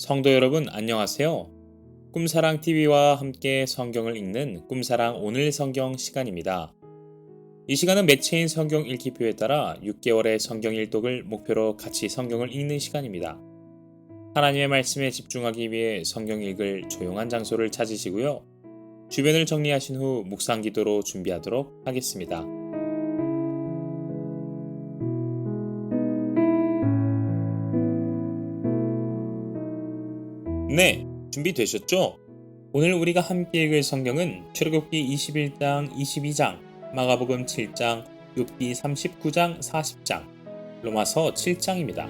성도 여러분 안녕하세요. 꿈사랑TV와 함께 성경을 읽는 꿈사랑 오늘 성경 시간입니다. 이 시간은 매체인 성경 읽기표에 따라 6개월의 성경 일독을 목표로 같이 성경을 읽는 시간입니다. 하나님의 말씀에 집중하기 위해 성경 읽을 조용한 장소를 찾으시고요. 주변을 정리하신 후 묵상 기도로 준비하도록 하겠습니다. 네, 준비되셨죠? 오늘 우리가 함께 읽을 성경은 출애굽기 21장, 22장, 마가복음 7장, 욥기 39장, 40장, 로마서 7장입니다.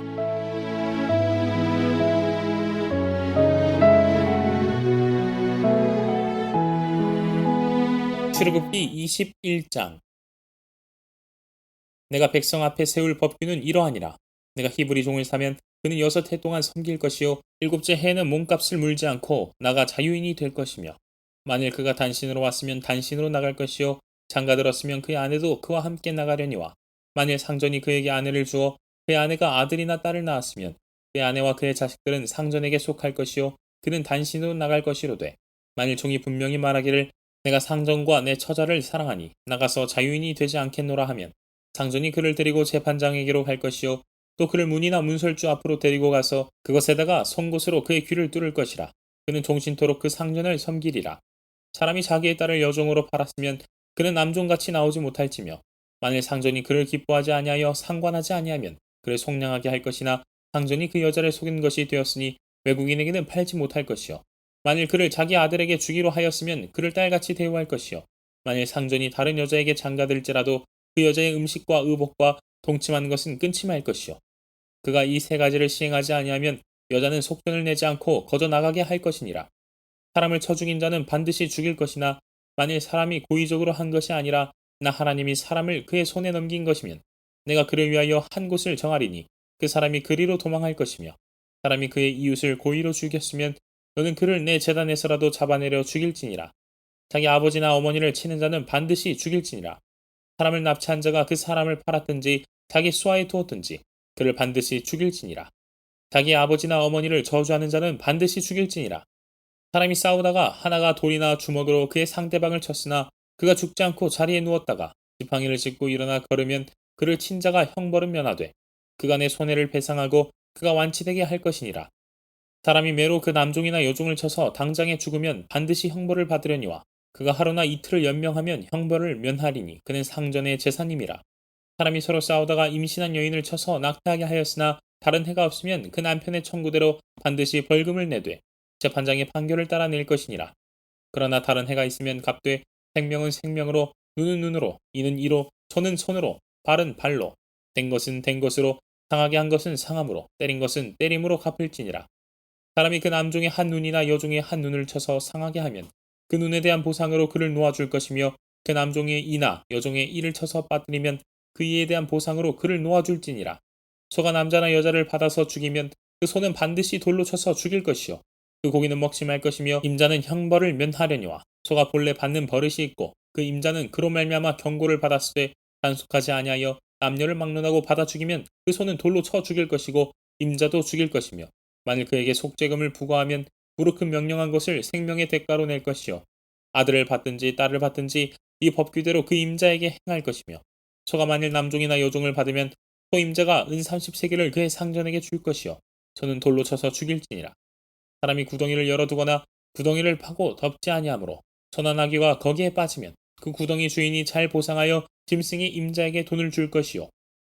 출애굽기 21장. 내가 백성 앞에 세울 법규는 이러하니라. 내가 히브리 종을 사면 그는 6해 동안 섬길 것이요 7째 해에는 몸값을 물지 않고 나가 자유인이 될 것이며, 만일 그가 단신으로 왔으면 단신으로 나갈 것이요 장가들었으면 그의 아내도 그와 함께 나가려니와, 만일 상전이 그에게 아내를 주어 그의 아내가 아들이나 딸을 낳았으면 그의 아내와 그의 자식들은 상전에게 속할 것이요 그는 단신으로 나갈 것이로되, 만일 종이 분명히 말하기를 내가 상전과 내 처자를 사랑하니 나가서 자유인이 되지 않겠노라 하면, 상전이 그를 데리고 재판장에게로 갈 것이요 또 그를 문이나 문설주 앞으로 데리고 가서 그것에다가 송곳으로 그의 귀를 뚫을 것이라. 그는 종신토록 그 상전을 섬기리라. 사람이 자기의 딸을 여종으로 팔았으면 그는 남종같이 나오지 못할지며, 만일 상전이 그를 기뻐하지 아니하여 상관하지 아니하면 그를 속량하게 할 것이나, 상전이 그 여자를 속인 것이 되었으니 외국인에게는 팔지 못할 것이요, 만일 그를 자기 아들에게 주기로 하였으면 그를 딸같이 대우할 것이요, 만일 상전이 다른 여자에게 장가들지라도 그 여자의 음식과 의복과 동침하는 것은 끊지 말 것이요, 그가 이 세 가지를 시행하지 아니하면 여자는 속전을 내지 않고 거저 나가게 할 것이니라. 사람을 쳐 죽인 자는 반드시 죽일 것이나, 만일 사람이 고의적으로 한 것이 아니라 나 하나님이 사람을 그의 손에 넘긴 것이면 내가 그를 위하여 한 곳을 정하리니 그 사람이 그리로 도망할 것이며, 사람이 그의 이웃을 고의로 죽였으면 너는 그를 내 제단에서라도 잡아내려 죽일지니라. 자기 아버지나 어머니를 치는 자는 반드시 죽일지니라. 사람을 납치한 자가 그 사람을 팔았든지 자기 수하에 두었든지 그를 반드시 죽일지니라. 자기 아버지나 어머니를 저주하는 자는 반드시 죽일지니라. 사람이 싸우다가 하나가 돌이나 주먹으로 그의 상대방을 쳤으나 그가 죽지 않고 자리에 누웠다가 지팡이를 짚고 일어나 걸으면 그를 친 자가 형벌은 면하되 그가 내 손해를 배상하고 그가 완치되게 할 것이니라. 사람이 매로 그 남종이나 여종을 쳐서 당장에 죽으면 반드시 형벌을 받으려니와, 그가 하루나 이틀을 연명하면 형벌을 면하리니 그는 상전의 제사님이라. 사람이 서로 싸우다가 임신한 여인을 쳐서 낙태하게 하였으나 다른 해가 없으면 그 남편의 청구대로 반드시 벌금을 내되 재판장의 판결을 따라 낼 것이니라. 그러나 다른 해가 있으면 갚되 생명은 생명으로, 눈은 눈으로, 이는 이로, 손은 손으로, 발은 발로, 된 것은 된 것으로, 상하게 한 것은 상함으로, 때린 것은 때림으로 갚을지니라. 사람이 그 남종의 한 눈이나 여종의 한 눈을 쳐서 상하게 하면 그 눈에 대한 보상으로 그를 놓아줄 것이며, 그 남종의 이나 여종의 이를 쳐서 빠뜨리면 그 이에 대한 보상으로 그를 놓아줄지니라. 소가 남자나 여자를 받아서 죽이면 그 소는 반드시 돌로 쳐서 죽일 것이요 그 고기는 먹지 말 것이며, 임자는 형벌을 면하려니와, 소가 본래 받는 버릇이 있고 그 임자는 그로 말미암아 경고를 받았을 때 단속하지 아니하여 남녀를 막론하고 받아 죽이면 그 소는 돌로 쳐 죽일 것이고 임자도 죽일 것이며, 만일 그에게 속죄금을 부과하면 무릇 그 명령한 것을 생명의 대가로 낼 것이요 아들을 받든지 딸을 받든지 이 법규대로 그 임자에게 행할 것이며, 소가 만일 남종이나 여종을 받으면 소 임자가 은 30세겔을 그의 상전에게 줄 것이요 저는 돌로 쳐서 죽일지니라. 사람이 구덩이를 열어두거나 구덩이를 파고 덮지 아니하므로 소나 나귀가 거기에 빠지면 그 구덩이 주인이 잘 보상하여 짐승이 임자에게 돈을 줄 것이요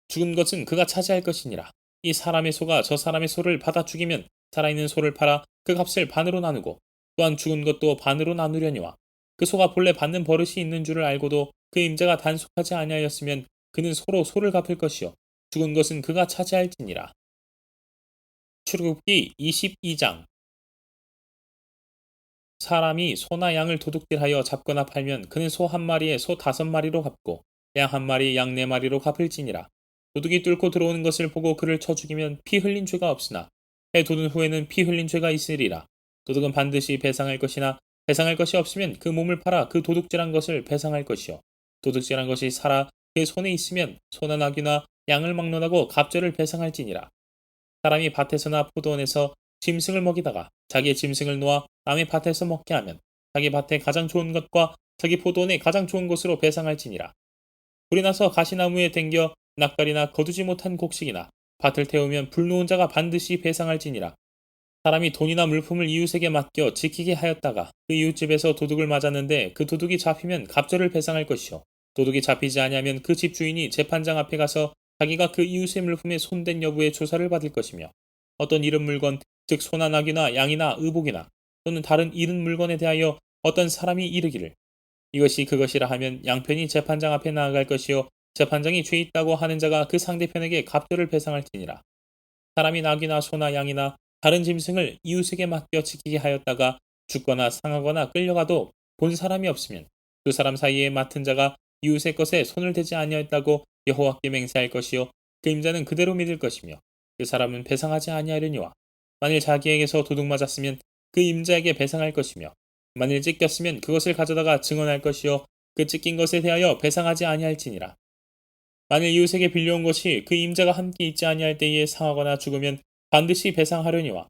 죽은 것은 그가 차지할 것이니라. 이 사람의 소가 저 사람의 소를 받아 죽이면 살아있는 소를 팔아 그 값을 반으로 나누고, 또한 죽은 것도 반으로 나누려니와, 그 소가 본래 받는 버릇이 있는 줄을 알고도 그 임자가 단속하지 아니하였으면 그는 소로 소를 갚을 것이요 죽은 것은 그가 차지할지니라. 출애굽기 22장. 사람이 소나 양을 도둑질하여 잡거나 팔면 그는 소 한 마리에 소 5마리로 갚고 양 한 마리에 양 4마리로 갚을지니라. 도둑이 뚫고 들어오는 것을 보고 그를 쳐 죽이면 피 흘린 죄가 없으나 해 돋은 후에는 피 흘린 죄가 있으리라. 도둑은 반드시 배상할 것이나 배상할 것이 없으면 그 몸을 팔아 그 도둑질한 것을 배상할 것이요 도둑질한 것이 살아 그의 손에 있으면 소나 나귀나 양을 막론하고 갑절을 배상할지니라. 사람이 밭에서나 포도원에서 짐승을 먹이다가 자기의 짐승을 놓아 남의 밭에서 먹게 하면 자기 밭에 가장 좋은 것과 자기 포도원에 가장 좋은 곳으로 배상할지니라. 불이 나서 가시나무에 댕겨 낯가리나 거두지 못한 곡식이나 밭을 태우면 불 놓은 자가 반드시 배상할지니라. 사람이 돈이나 물품을 이웃에게 맡겨 지키게 하였다가 그 이웃집에서 도둑을 맞았는데 그 도둑이 잡히면 갑절을 배상할 것이요. 도둑이 잡히지 아니하면 그 집주인이 재판장 앞에 가서 자기가 그 이웃의 물품에 손댄 여부의 조사를 받을 것이며, 어떤 잃은 물건, 즉 소나 낙이나 양이나 의복이나 또는 다른 잃은 물건에 대하여 어떤 사람이 이르기를 이것이 그것이라 하면 양편이 재판장 앞에 나아갈 것이요, 재판장이 죄 있다고 하는 자가 그 상대편에게 갑절을 배상할지니라. 사람이 낙이나 소나 양이나 다른 짐승을 이웃에게 맡겨 지키게 하였다가 죽거나 상하거나 끌려가도 본 사람이 없으면 두 사람 사이에 맡은 자가 이웃의 것에 손을 대지 아니하였다고 여호와께 맹세할 것이요, 그 임자는 그대로 믿을 것이며 그 사람은 배상하지 아니하려니와, 만일 자기에게서 도둑 맞았으면 그 임자에게 배상할 것이며 만일 찢겼으면 그것을 가져다가 증언할 것이요, 그 찢긴 것에 대하여 배상하지 아니할지니라. 만일 이웃에게 빌려온 것이 그 임자가 함께 있지 아니할 때에 상하거나 죽으면 반드시 배상하려니와,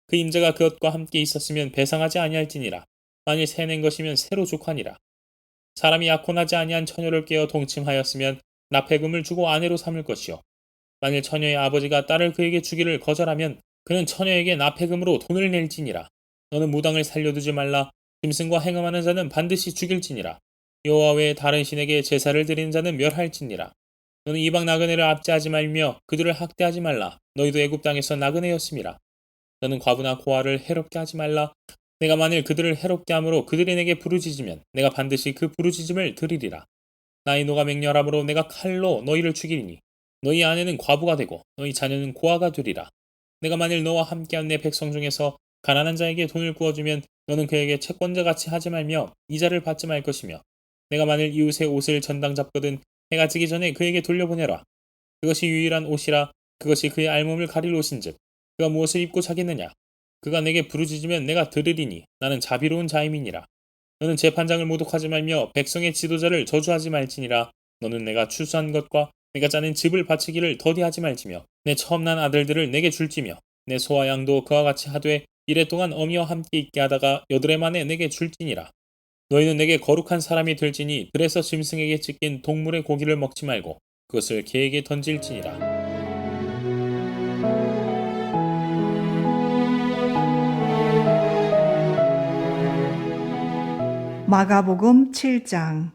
그 임자가 그것과 함께 있었으면 배상하지 아니할지니라. 만일 새낸 것이면 새로 족하니라. 사람이 약혼하지 아니한 처녀를 깨어 동침하였으면 납폐금을 주고 아내로 삼을 것이요, 만일 처녀의 아버지가 딸을 그에게 주기를 거절하면 그는 처녀에게 납폐금으로 돈을 낼지니라. 너는 무당을 살려두지 말라. 짐승과 행음하는 자는 반드시 죽일지니라. 여호와 외에 다른 신에게 제사를 드리는 자는 멸할지니라. 너는 이방 나그네를 압제하지 말며 그들을 학대하지 말라. 너희도 애굽 땅에서 나그네였음이라. 너는 과부나 고아를 해롭게 하지 말라. 내가 만일 그들을 해롭게 함으로 그들이 내게 부르짖으면 내가 반드시 그 부르짖음을 들으리라. 나의 노가 맹렬함으로 내가 칼로 너희를 죽이리니 너희 아내는 과부가 되고 너희 자녀는 고아가 되리라. 내가 만일 너와 함께한 내 백성 중에서 가난한 자에게 돈을 구워주면 너는 그에게 채권자같이 하지 말며 이자를 받지 말 것이며, 내가 만일 이웃의 옷을 전당 잡거든 해가 지기 전에 그에게 돌려보내라. 그것이 유일한 옷이라. 그것이 그의 알몸을 가릴 옷인즉 그가 무엇을 입고 자겠느냐. 그가 내게 부르짖으면 내가 들으리니 나는 자비로운 자임이니라. 너는 재판장을 모독하지 말며 백성의 지도자를 저주하지 말지니라. 너는 내가 추수한 것과 내가 짜낸 집을 바치기를 더디하지 말지며 내 처음 난 아들들을 내게 줄지며 내 소와 양도 그와 같이 하되 이래 동안 어미와 함께 있게 하다가 여드레 만에 내게 줄지니라. 너희는 내게 거룩한 사람이 될지니 들에서 짐승에게 찢긴 동물의 고기를 먹지 말고 그것을 개에게 던질지니라. 마가복음 7장.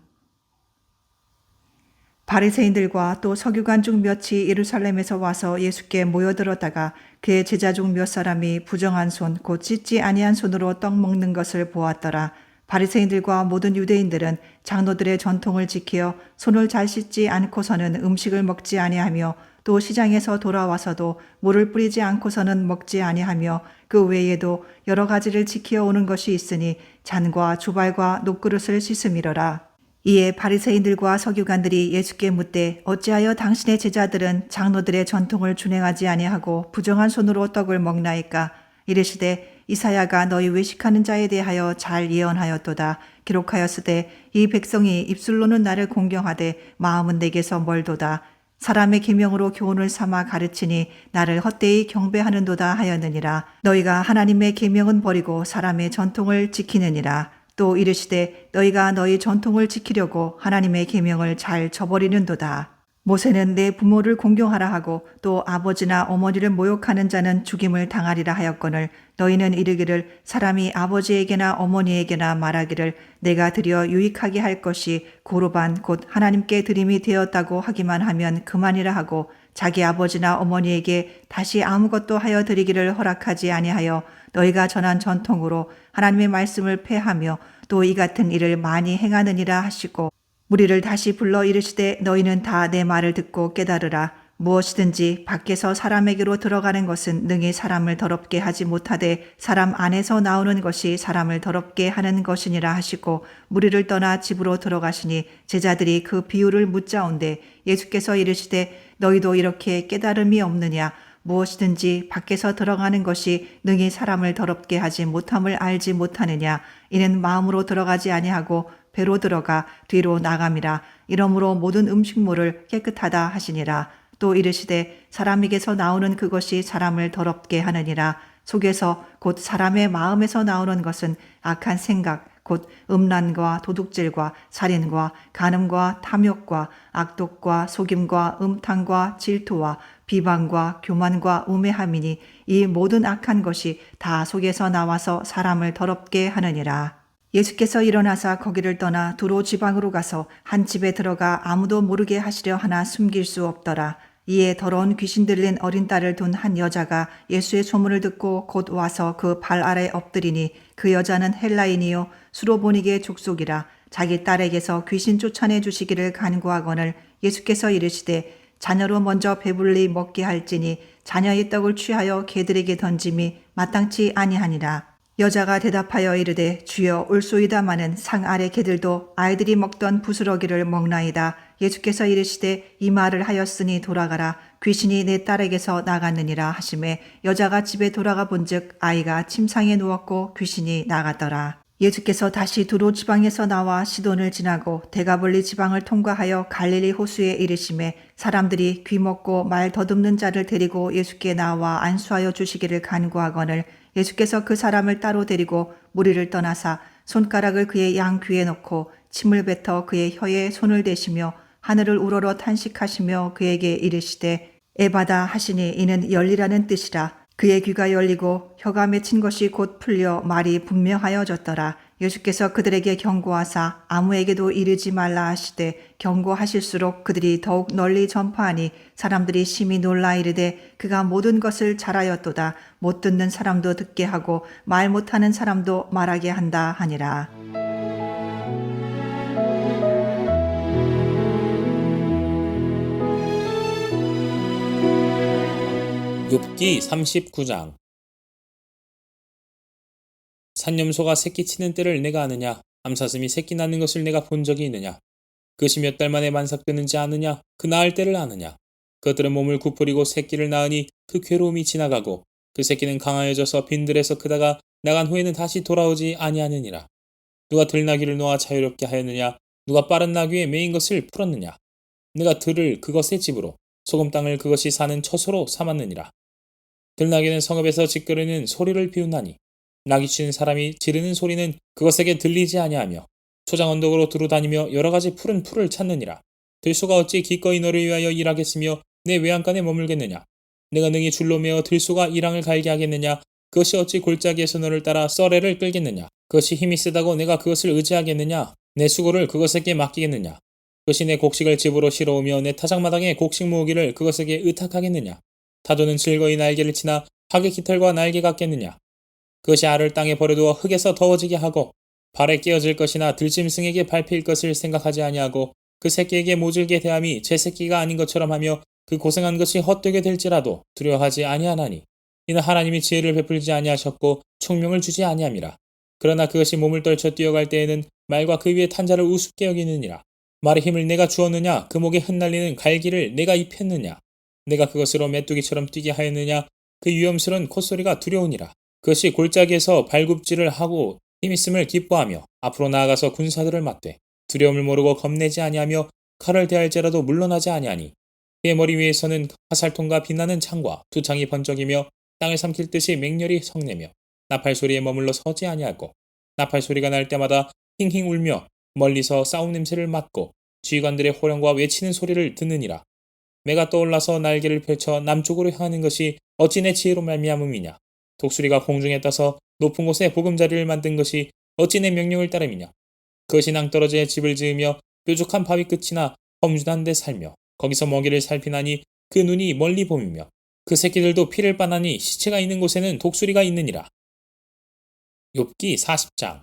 바리새인들과 또 서기관 중 몇이 예루살렘에서 와서 예수께 모여들었다가 그의 제자 중 몇 사람이 부정한 손 곧 찢지 아니한 손으로 떡 먹는 것을 보았더라. 바리새인들과 모든 유대인들은 장로들의 전통을 지키어 손을 잘 씻지 않고서는 음식을 먹지 아니하며 또 시장에서 돌아와서도 물을 뿌리지 않고서는 먹지 아니하며 그 외에도 여러 가지를 지키어 오는 것이 있으니 잔과 주발과 녹그릇을 씻음이러라. 이에 바리새인들과 서기관들이 예수께 묻되 어찌하여 당신의 제자들은 장로들의 전통을 준행하지 아니하고 부정한 손으로 떡을 먹나이까? 이르시되 이사야가 너희 외식하는 자에 대하여 잘 예언하였도다. 기록하였으되 이 백성이 입술로는 나를 공경하되 마음은 내게서 멀도다. 사람의 계명으로 교훈을 삼아 가르치니 나를 헛되이 경배하는도다 하였느니라. 너희가 하나님의 계명은 버리고 사람의 전통을 지키느니라. 또 이르시되 너희가 너희 전통을 지키려고 하나님의 계명을 잘 저버리는도다. 모세는 내 부모를 공경하라 하고 또 아버지나 어머니를 모욕하는 자는 죽임을 당하리라 하였거늘 너희는 이르기를 사람이 아버지에게나 어머니에게나 말하기를 내가 드려 유익하게 할 것이 고르반 곧 하나님께 드림이 되었다고 하기만 하면 그만이라 하고 자기 아버지나 어머니에게 다시 아무것도 하여 드리기를 허락하지 아니하여 너희가 전한 전통으로 하나님의 말씀을 폐하며 또 이 같은 일을 많이 행하느니라 하시고 무리를 다시 불러 이르시되 너희는 다 내 말을 듣고 깨달으라. 무엇이든지 밖에서 사람에게로 들어가는 것은 능히 사람을 더럽게 하지 못하되 사람 안에서 나오는 것이 사람을 더럽게 하는 것이니라 하시고 무리를 떠나 집으로 들어가시니 제자들이 그 비유를 묻자온데 예수께서 이르시되 너희도 이렇게 깨달음이 없느냐? 무엇이든지 밖에서 들어가는 것이 능히 사람을 더럽게 하지 못함을 알지 못하느냐? 이는 마음으로 들어가지 아니하고 배로 들어가 뒤로 나감이라. 이러므로 모든 음식물을 깨끗하다 하시니라. 또 이르시되 사람에게서 나오는 그것이 사람을 더럽게 하느니라. 속에서 곧 사람의 마음에서 나오는 것은 악한 생각 곧 음란과 도둑질과 살인과 간음과 탐욕과 악독과 속임과 음탕과 질투와 비방과 교만과 우매함이니 이 모든 악한 것이 다 속에서 나와서 사람을 더럽게 하느니라. 예수께서 일어나사 거기를 떠나 두로 지방으로 가서 한 집에 들어가 아무도 모르게 하시려 하나 숨길 수 없더라. 이에 더러운 귀신 들린 어린 딸을 둔 한 여자가 예수의 소문을 듣고 곧 와서 그 발 아래 엎드리니 그 여자는 헬라인이요 수로보니게 족속이라. 자기 딸에게서 귀신 쫓아내 주시기를 간구하거늘 예수께서 이르시되 자녀로 먼저 배불리 먹게 할지니 자녀의 떡을 취하여 개들에게 던짐이 마땅치 아니하니라. 여자가 대답하여 이르되 주여 올소이다마는 상 아래 개들도 아이들이 먹던 부스러기를 먹나이다. 예수께서 이르시되 이 말을 하였으니 돌아가라. 귀신이 내 딸에게서 나갔느니라 하시매 여자가 집에 돌아가 본즉 아이가 침상에 누웠고 귀신이 나갔더라. 예수께서 다시 두로 지방에서 나와 시돈을 지나고 데가볼리 지방을 통과하여 갈릴리 호수에 이르시매 사람들이 귀 먹고 말 더듬는 자를 데리고 예수께 나와 안수하여 주시기를 간구하거늘 예수께서 그 사람을 따로 데리고 무리를 떠나사 손가락을 그의 양 귀에 넣고 침을 뱉어 그의 혀에 손을 대시며 하늘을 우러러 탄식하시며 그에게 이르시되 에바다 하시니 이는 열리라는 뜻이라. 그의 귀가 열리고 혀가 맺힌 것이 곧 풀려 말이 분명하여졌더라. 예수께서 그들에게 경고하사 아무에게도 이르지 말라 하시되 경고하실수록 그들이 더욱 널리 전파하니 사람들이 심히 놀라 이르되 그가 모든 것을 잘하였도다. 못 듣는 사람도 듣게 하고 말 못하는 사람도 말하게 한다 하니라. 욥기 39장. 산염소가 새끼치는 때를 내가 아느냐? 암사슴이 새끼 낳는 것을 내가 본 적이 있느냐? 그것이 몇 달 만에 만삭되는지 아느냐? 그 낳을 때를 아느냐? 그것들은 몸을 구부리고 새끼를 낳으니 그 괴로움이 지나가고 그 새끼는 강하여져서 빈들에서 크다가 나간 후에는 다시 돌아오지 아니하느니라. 누가 들나귀를 놓아 자유롭게 하였느냐? 누가 빠른 나귀에 매인 것을 풀었느냐? 내가 들을 그것의 집으로 소금 땅을 그것이 사는 처소로 삼았느니라. 들나귀는 성읍에서 짖거리는 소리를 비웃나니 나귀치는 사람이 지르는 소리는 그것에게 들리지 아니하며 초장 언덕으로 두루다니며 여러 가지 푸른 풀을 찾느니라. 들소가 어찌 기꺼이 너를 위하여 일하겠으며 내 외양간에 머물겠느냐? 내가 능히 줄로 매어 들소가 이랑을 갈게 하겠느냐? 그것이 어찌 골짜기에서 너를 따라 썰애를 끌겠느냐? 그것이 힘이 세다고 내가 그것을 의지하겠느냐? 내 수고를 그것에게 맡기겠느냐? 그것이 내 곡식을 집으로 실어오며 내 타작마당에 곡식 모으기를 그것에게 의탁하겠느냐? 타조는 즐거이 날개를 치나 하객 깃털과 날개 같겠느냐? 그것이 알을 땅에 버려두어 흙에서 더워지게 하고 발에 깨어질 것이나 들짐승에게 밟힐 것을 생각하지 아니하고 그 새끼에게 모질게 대함이 제 새끼가 아닌 것처럼 하며 그 고생한 것이 헛되게 될지라도 두려워하지 아니하나니 이는 하나님이 지혜를 베풀지 아니하셨고 총명을 주지 아니함이라. 그러나 그것이 몸을 떨쳐 뛰어갈 때에는 말과 그 위에 탄 자를 우습게 여기느니라. 말의 힘을 내가 주었느냐? 그 목에 흩날리는 갈기를 내가 입혔느냐? 내가 그것으로 메뚜기처럼 뛰게 하였느냐? 그 위험스러운 콧소리가 두려우니라. 그것이 골짜기에서 발굽질을 하고 힘있음을 기뻐하며 앞으로 나아가서 군사들을 맞되 두려움을 모르고 겁내지 아니하며 칼을 대할지라도 물러나지 아니하니 그의 머리 위에서는 화살통과 빛나는 창과 두 창이 번쩍이며 땅을 삼킬 듯이 맹렬히 성내며 나팔 소리에 머물러 서지 아니하고 나팔 소리가 날 때마다 힝힝 울며 멀리서 싸움 냄새를 맡고 지휘관들의 호령과 외치는 소리를 듣느니라. 매가 떠올라서 날개를 펼쳐 남쪽으로 향하는 것이 어찌 내 지혜로 말미암음이냐? 독수리가 공중에 떠서 높은 곳에 보금자리를 만든 것이 어찌 내 명령을 따름이냐? 그것이 낭떠러지에 집을 지으며 뾰족한 바위 끝이나 험준한 데 살며 거기서 먹이를 살피나니 그 눈이 멀리 봄이며 그 새끼들도 피를 빠나니 시체가 있는 곳에는 독수리가 있느니라. 욥기 40장.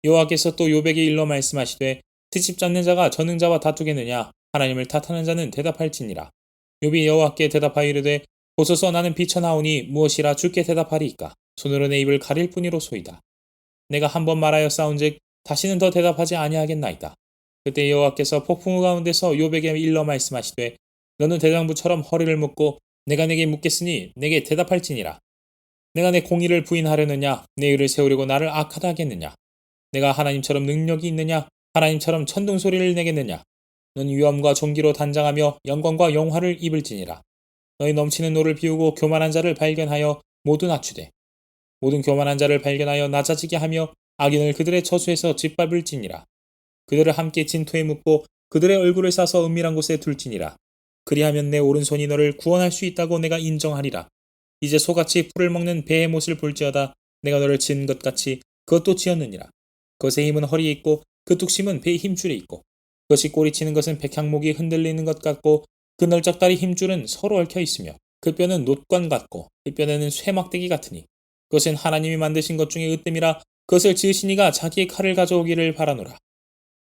여호와께서 또 욥에게 일러 말씀하시되 트집 잡는 자가 전능자와 다투겠느냐? 하나님을 탓하는 자는 대답할지니라. 욥이 여호와께 대답하여 이르되 보소서 나는 비쳐나오니 무엇이라 주께 대답하리이까? 손으로 내 입을 가릴 뿐이로소이다. 내가 한 번 말하여 싸운즉 다시는 더 대답하지 아니하겠나이다. 그때 여호와께서 폭풍우 가운데서 욥에게 일러 말씀하시되 너는 대장부처럼 허리를 묶고 내가 내게 묻겠으니 내게 대답할지니라. 내가 내 공의를 부인하려느냐? 내 의를 세우려고 나를 악하다 하겠느냐? 내가 하나님처럼 능력이 있느냐? 하나님처럼 천둥소리를 내겠느냐? 너는 위엄과 존귀로 단장하며 영광과 영화를 입을지니라. 너희 넘치는 노를 비우고 교만한 자를 발견하여 모두 낮추되 모든 교만한 자를 발견하여 낮아지게 하며 악인을 그들의 저수에서 짓밟을지니라. 그들을 함께 진토에 묻고 그들의 얼굴을 싸서 은밀한 곳에 둘지니라. 그리하면 내 오른손이 너를 구원할 수 있다고 내가 인정하리라. 이제 소같이 풀을 먹는 배의 못을 볼지어다. 내가 너를 지은 것 같이 그것도 지었느니라. 그것의 힘은 허리에 있고 그 뚝심은 배의 힘줄에 있고 그것이 꼬리치는 것은 백향목이 흔들리는 것 같고 그 널쩍다리 힘줄은 서로 얽혀 있으며 그 뼈는 놋관 같고 그 뼈에는 쇠막대기 같으니 그것은 하나님이 만드신 것 중에 으뜸이라. 그것을 지으신 이가 자기의 칼을 가져오기를 바라노라.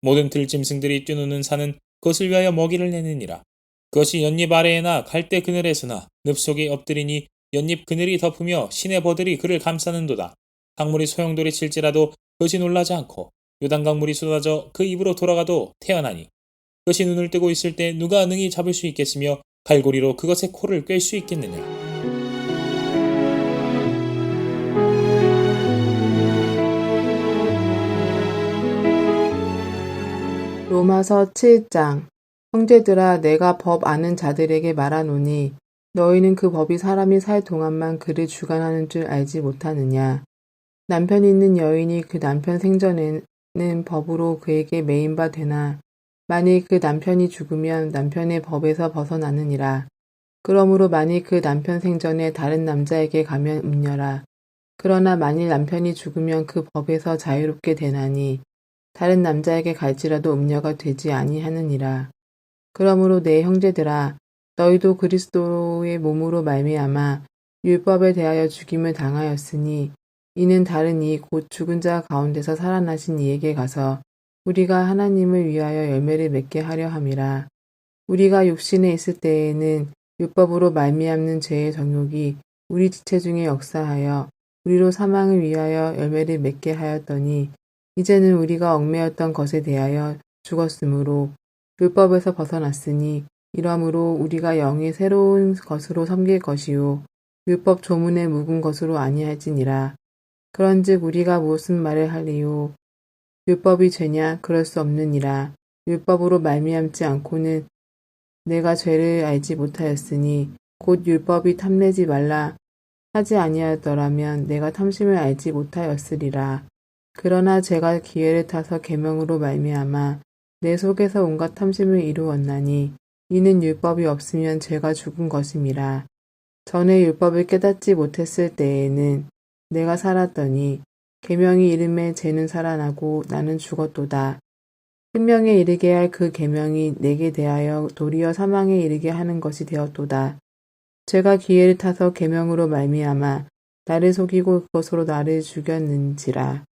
모든 들짐승들이 뛰노는 산은 그것을 위하여 먹이를 내느니라. 그것이 연잎 아래에나 갈대 그늘에서나 늪 속에 엎드리니 연잎 그늘이 덮으며 시내 버들이 그를 감싸는도다. 강물이 소용돌이 칠지라도 그것이 놀라지 않고 요단강물이 쏟아져 그 입으로 돌아가도 태어나니 그것이 눈을 뜨고 있을 때 누가 능히 잡을 수 있겠으며 갈고리로 그것의 코를 꿰 수 있겠느냐. 로마서 7장. 형제들아, 내가 법 아는 자들에게 말하노니 너희는 그 법이 사람이 살 동안만 그를 주관하는 줄 알지 못하느냐. 남편 있는 여인이 그 남편 생전에는 법으로 그에게 매인 바 되나 만일 그 남편이 죽으면 남편의 법에서 벗어나느니라. 그러므로 만일 그 남편 생전에 다른 남자에게 가면 음녀라. 그러나 만일 남편이 죽으면 그 법에서 자유롭게 되나니 다른 남자에게 갈지라도 음녀가 되지 아니하느니라. 그러므로 내 형제들아, 너희도 그리스도의 몸으로 말미암아 율법에 대하여 죽임을 당하였으니 이는 다른 이 곧 죽은 자 가운데서 살아나신 이에게 가서 우리가 하나님을 위하여 열매를 맺게 하려 함이라. 우리가 육신에 있을 때에는 율법으로 말미암는 죄의 정욕이 우리 지체 중에 역사하여 우리로 사망을 위하여 열매를 맺게 하였더니 이제는 우리가 얽매였던 것에 대하여 죽었으므로 율법에서 벗어났으니 이러므로 우리가 영의 새로운 것으로 섬길 것이요 율법 조문에 묵은 것으로 아니할지니라. 그런즉 우리가 무슨 말을 하리요? 율법이 죄냐? 그럴 수 없느니라. 율법으로 말미암지 않고는 내가 죄를 알지 못하였으니 곧 율법이 탐내지 말라 하지 아니하더라면 내가 탐심을 알지 못하였으리라. 그러나 제가 기회를 타서 계명으로 말미암아 내 속에서 온갖 탐심을 이루었나니 이는 율법이 없으면 죄가 죽은 것임이라. 전에 율법을 깨닫지 못했을 때에는 내가 살았더니 계명이 이름에 죄는 살아나고 나는 죽었도다. 생명에 이르게 할 그 계명이 내게 대하여 도리어 사망에 이르게 하는 것이 되었도다. 죄가 기회를 타서 계명으로 말미암아 나를 속이고 그것으로 나를 죽였는지라.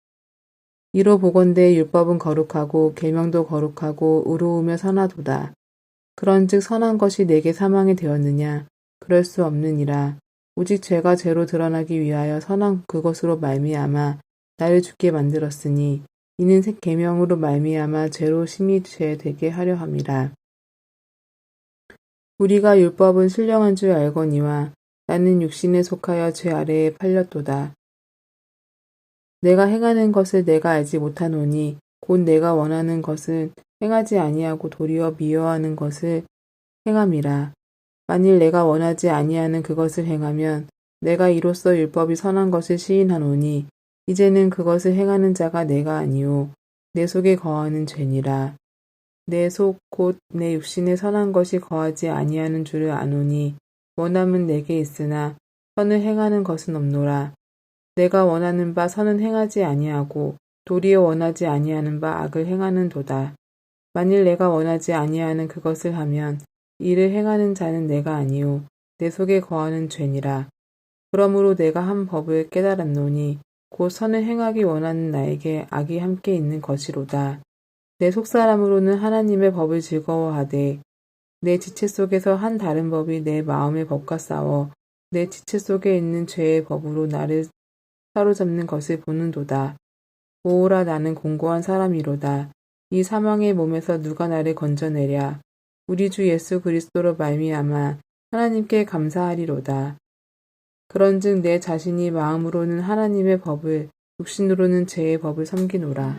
이로 보건대 율법은 거룩하고 계명도 거룩하고 의로우며 선하도다. 그런즉 선한 것이 내게 사망이 되었느냐? 그럴 수 없느니라. 오직 죄가 죄로 드러나기 위하여 선한 그것으로 말미암아 나를 죽게 만들었으니 이는 계명으로 말미암아 죄로 심히 죄 되게 하려 함이라. 우리가 율법은 신령한 줄 알거니와 나는 육신에 속하여 죄 아래에 팔렸도다. 내가 행하는 것을 내가 알지 못하노니 곧 내가 원하는 것은 행하지 아니하고 도리어 미워하는 것을 행함이라. 만일 내가 원하지 아니하는 그것을 행하면 내가 이로써 율법이 선한 것을 시인하노니 이제는 그것을 행하는 자가 내가 아니요 내 속에 거하는 죄니라. 내 속 곧 내 육신에 선한 것이 거하지 아니하는 줄을 아노니 원함은 내게 있으나 선을 행하는 것은 없노라. 내가 원하는 바 선은 행하지 아니하고 도리어 원하지 아니하는 바 악을 행하는도다. 만일 내가 원하지 아니하는 그것을 하면 이를 행하는 자는 내가 아니요 내 속에 거하는 죄니라. 그러므로 내가 한 법을 깨달았노니 곧 선을 행하기 원하는 나에게 악이 함께 있는 것이로다. 내 속사람으로는 하나님의 법을 즐거워하되 내 지체 속에서 한 다른 법이 내 마음의 법과 싸워 내 지체 속에 있는 죄의 법으로 나를 사로잡는 것을 보는도다. 오호라, 나는 공고한 사람이로다. 이 사망의 몸에서 누가 나를 건져내랴. 우리 주 예수 그리스도로 말미암아 하나님께 감사하리로다. 그런즉 내 자신이 마음으로는 하나님의 법을 육신으로는 죄의 법을 섬기노라.